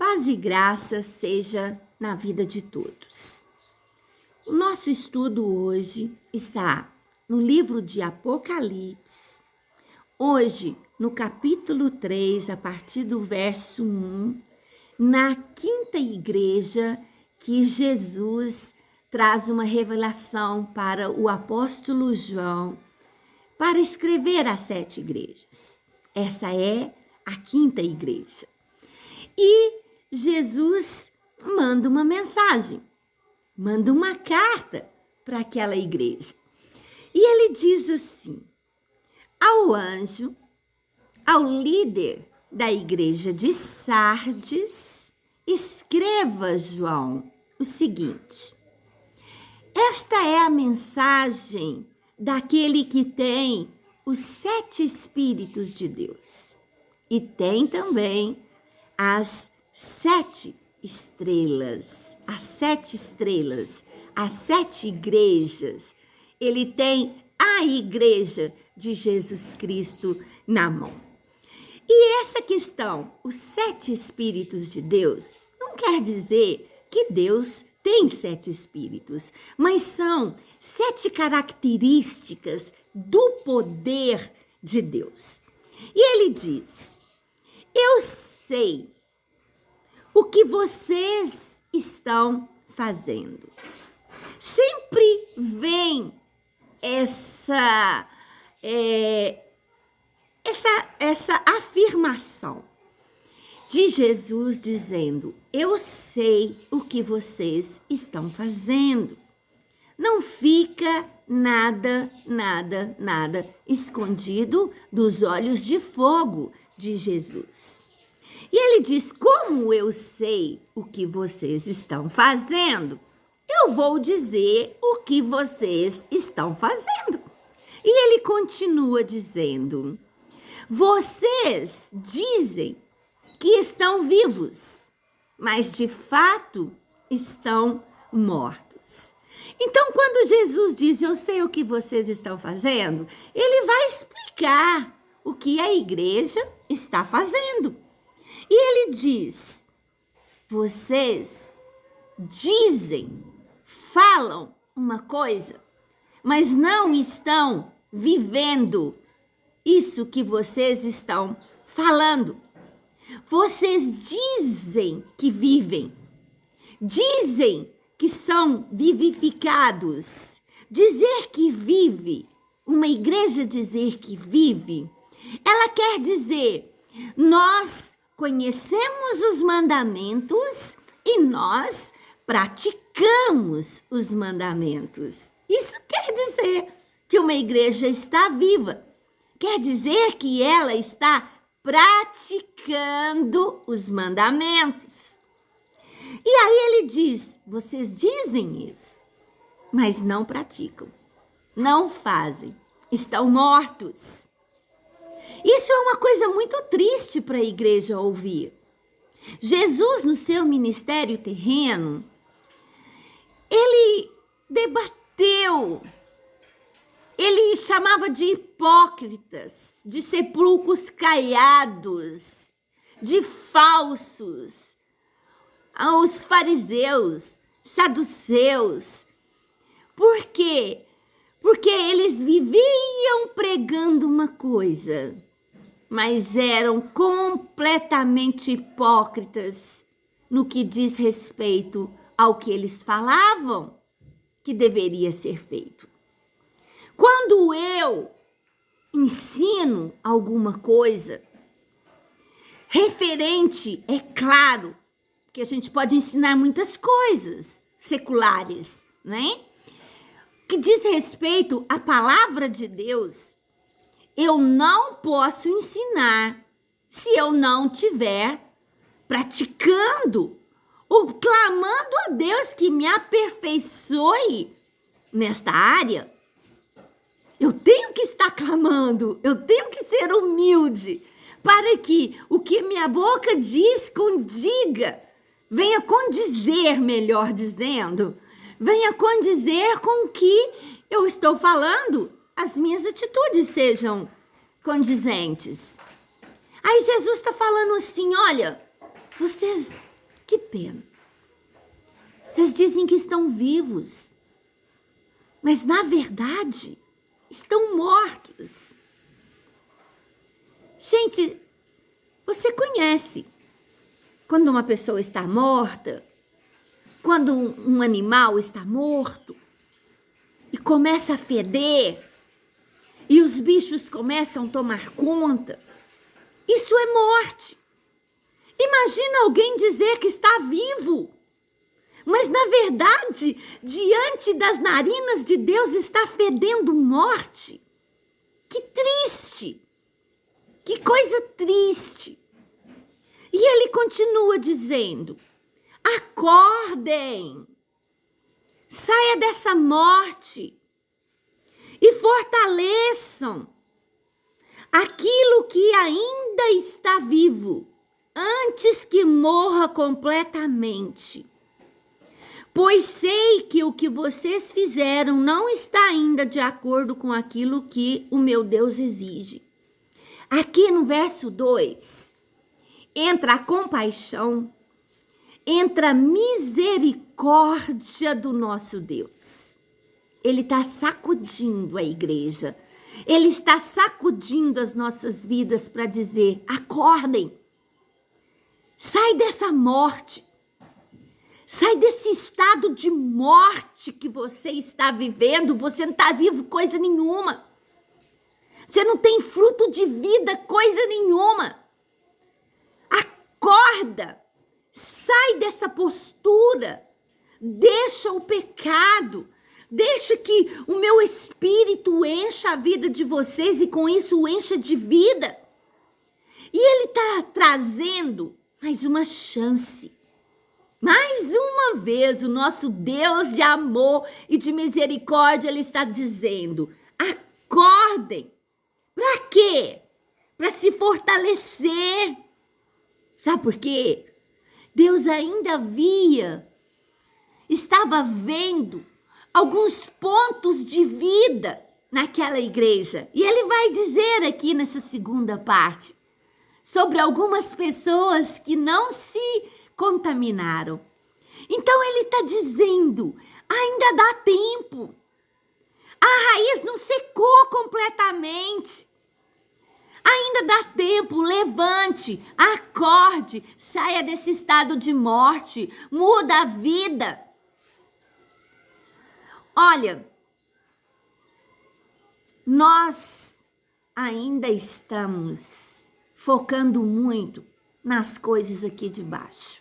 Paz e graça seja na vida de todos. O nosso estudo hoje está no livro de Apocalipse. Hoje, no capítulo 3, a partir do verso 1, na quinta igreja que Jesus traz uma revelação para o apóstolo João para escrever as 7 igrejas. Essa é a quinta igreja. E Jesus manda uma mensagem, manda uma carta para aquela igreja. E ele diz assim: ao anjo, ao líder da igreja de Sardes, escreva, João, o seguinte: esta é a mensagem daquele que tem os 7 Espíritos de Deus e tem também as 7 estrelas, as 7 estrelas, as 7 igrejas. Ele tem a igreja de Jesus Cristo na mão. E essa questão, os 7 Espíritos de Deus, não quer dizer que Deus tem 7 Espíritos, mas são 7 características do poder de Deus. E ele diz: eu sei o que vocês estão fazendo. Sempre vem essa afirmação de Jesus dizendo: eu sei o que vocês estão fazendo. Não fica nada escondido dos olhos de fogo de Jesus. E ele diz: como eu sei o que vocês estão fazendo, eu vou dizer o que vocês estão fazendo. E ele continua dizendo: vocês dizem que estão vivos, mas de fato estão mortos. Então, quando Jesus diz: eu sei o que vocês estão fazendo, ele vai explicar o que a igreja está fazendo. E ele diz: vocês dizem, falam uma coisa, mas não estão vivendo isso que vocês estão falando. Vocês dizem que vivem, dizem que são vivificados. Dizer que vive, uma igreja dizer que vive, ela quer dizer: nós conhecemos os mandamentos e nós praticamos os mandamentos. Isso quer dizer que uma igreja está viva. Quer dizer que ela está praticando os mandamentos. E aí ele diz: vocês dizem isso, mas não praticam, não fazem, estão mortos. Isso é uma coisa muito triste para a igreja ouvir. Jesus, no seu ministério terreno, ele debateu, ele chamava de hipócritas, de sepulcros caiados, de falsos, aos fariseus, saduceus. Por quê? Porque eles viviam pregando uma coisa, mas eram completamente hipócritas no que diz respeito ao que eles falavam que deveria ser feito. Quando eu ensino alguma coisa referente, é claro, que a gente pode ensinar muitas coisas seculares, né? Que diz respeito à palavra de Deus, eu não posso ensinar se eu não estiver praticando ou clamando a Deus que me aperfeiçoe nesta área. Eu tenho que estar clamando, eu tenho que ser humilde para que o que minha boca diz condiga, venha condizer, melhor dizendo, venha condizer com o que eu estou falando, as minhas atitudes sejam condizentes. Aí Jesus está falando assim: olha, vocês Que pena. Vocês dizem que estão vivos, mas na verdade estão mortos. Gente, você conhece quando uma pessoa está morta, quando um animal está morto e começa a feder e os bichos começam a tomar conta? Isso é morte. Imagina alguém dizer que está vivo, mas na verdade, diante das narinas de Deus está fedendo morte. Que triste! Que coisa triste! E ele continua dizendo: acordem, saia dessa morte e fortaleçam aquilo que ainda está vivo, antes que morra completamente. Pois sei que o que vocês fizeram não está ainda de acordo com aquilo que o meu Deus exige. Aqui no verso 2, entra a compaixão, entra a misericórdia do nosso Deus. Ele está sacudindo a igreja, ele está sacudindo as nossas vidas para dizer: acordem, sai dessa morte. Sai desse estado de morte que você está vivendo. Você não está vivo coisa nenhuma. Você não tem fruto de vida coisa nenhuma. Acorda. Sai dessa postura. Deixa o pecado. Deixa que o meu espírito encha a vida de vocês e com isso o encha de vida. E ele está trazendo mais uma chance. Mais uma vez, o nosso Deus de amor e de misericórdia, ele está dizendo: acordem. Para quê? Para se fortalecer. Sabe por quê? Deus ainda estava vendo alguns pontos de vida naquela igreja. E ele vai dizer aqui nessa segunda parte sobre algumas pessoas que não se contaminaram. Então ele está dizendo: ainda dá tempo. A raiz não secou completamente. Ainda dá tempo. Levante, acorde, saia desse estado de morte, muda a vida. Olha, nós ainda estamos focando muito nas coisas aqui de baixo.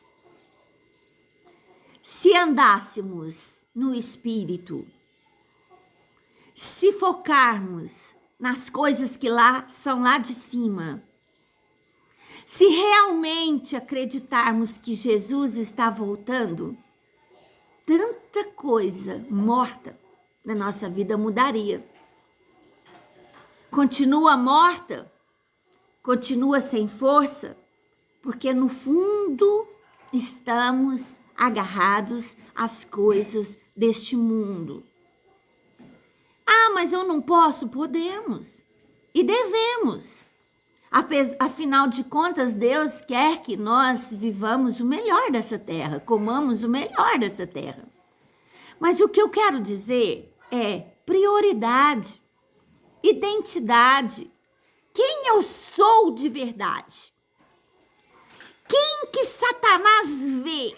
Se andássemos no Espírito, se focarmos nas coisas que são lá de cima, se realmente acreditarmos que Jesus está voltando, tanta coisa morta na nossa vida mudaria. Continua morta, continua sem força, porque no fundo estamos agarrados às coisas deste mundo. Ah, mas eu não posso. Podemos e devemos. Afinal de contas, Deus quer que nós vivamos o melhor dessa terra, comamos o melhor dessa terra. Mas o que eu quero dizer é prioridade, identidade. Quem eu sou de verdade? Quem que Satanás vê?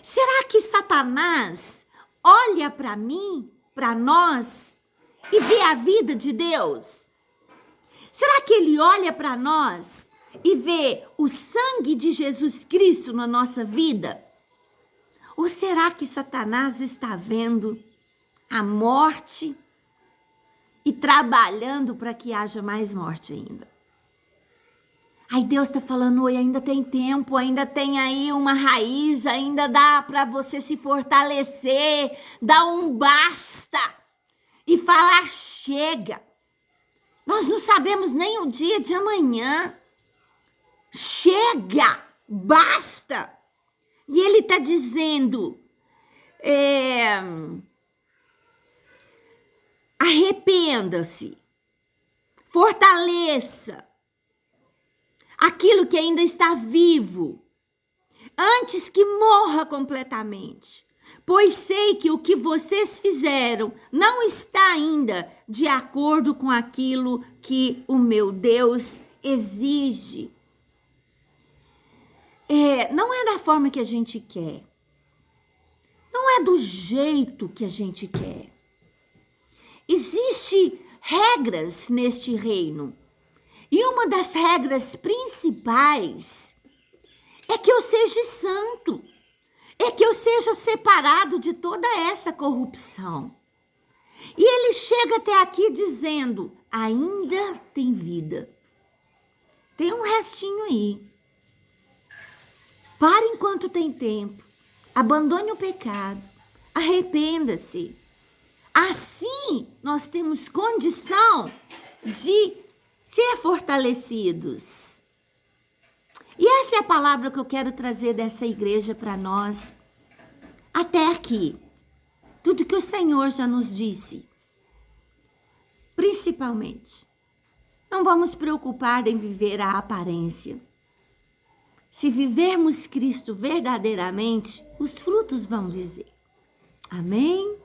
Será que Satanás olha para mim, para nós, e vê a vida de Deus? Será que ele olha para nós e vê o sangue de Jesus Cristo na nossa vida? Ou será que Satanás está vendo a morte e trabalhando para que haja mais morte ainda? Aí Deus está falando: oi, ainda tem tempo, ainda tem aí uma raiz, ainda dá para você se fortalecer, dar um basta e falar chega. Nós não sabemos nem o dia de amanhã. Chega, basta. E ele está dizendo, arrependa-se, fortaleça aquilo que ainda está vivo, antes que morra completamente, pois sei que o que vocês fizeram não está ainda de acordo com aquilo que o meu Deus exige. Não é da forma que a gente quer. Não é do jeito que a gente quer. Existem regras neste reino. E uma das regras principais é que eu seja santo. É que eu seja separado de toda essa corrupção. E ele chega até aqui dizendo, ainda tem vida. Tem um restinho aí. Pare enquanto tem tempo. Abandone o pecado. Arrependa-se. Assim, nós temos condição de ser fortalecidos. E essa é a palavra que eu quero trazer dessa igreja para nós. Até aqui. Tudo que o Senhor já nos disse. Principalmente, não vamos preocupar em viver a aparência. Se vivermos Cristo verdadeiramente, os frutos vão dizer. Amém?